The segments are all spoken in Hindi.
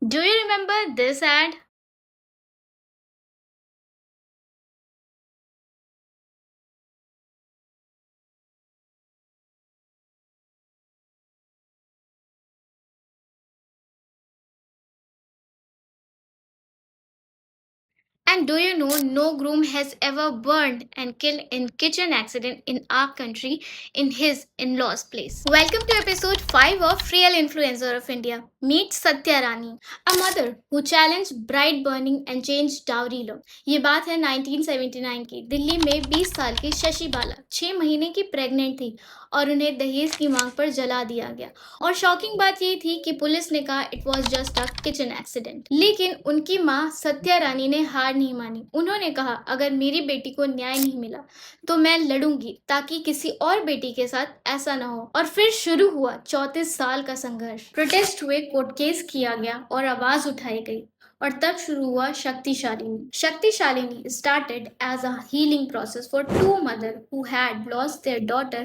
Do you remember this ad? And do you know no groom has ever burned and killed in kitchen accident in our country in his in-laws place. Welcome to episode 5 of Real Influencer of India. Meet Satya Rani, a mother who challenged bride burning and changed dowry law. ये बात है 1979 की। दिल्ली में 20 साल की शशि बाला 6 महीने की प्रेग्नेंट थी और उन्हें दहेज की मांग पर जला दिया गया। और शॉकिंग बात ये थी कि पुलिस ने कहा it was just a kitchen accident, लेकिन उनकी माँ सत्या रानी ने हार नहीं मानी। उन्होंने कहा अगर मेरी बेटी को न्याय नहीं मिला तो मैं लड़ूंगी ताकि किसी और बेटी के साथ ऐसा ना हो। और फिर शुरू हुआ 34 साल का संघर्ष। प्रोटेस्ट हुए, कोर्ट केस किया गया और आवाज उठाई गई। और तब शुरू हुआ Shakti Shalini started as a healing process for two mothers who had lost their daughter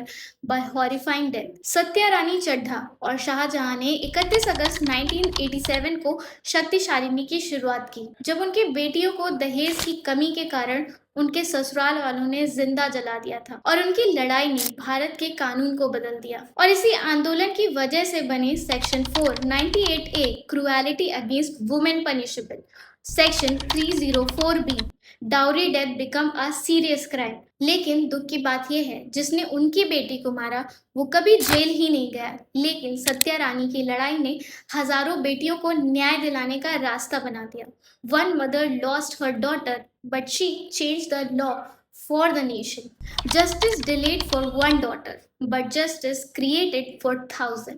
by horrifying death. Satya रानी चड्ढा और शाहजहां ने 31 अगस्त 1987 को शक्तिशालिनी की शुरुआत की, जब उनकी बेटियों को दहेज की कमी के कारण उनके ससुराल वालों ने जिंदा जला दिया था। और उनकी लड़ाई ने भारत के कानून को बदल दिया। और इसी आंदोलन की वजह से बने section 498A cruelty against women punishable, section 304B dowry death become a serious crime. लेकिन दुख की बात यह है जिसने उनकी बेटी को मारा वो कभी जेल ही नहीं गया, लेकिन सत्या रानी की लड़ाई ने हजारों बेटियों को न्याय दिलाने का रास्ता बना दिया। One mother lost her daughter but she change the law for the nation. Justice delayed for one daughter, but justice created for 1,000.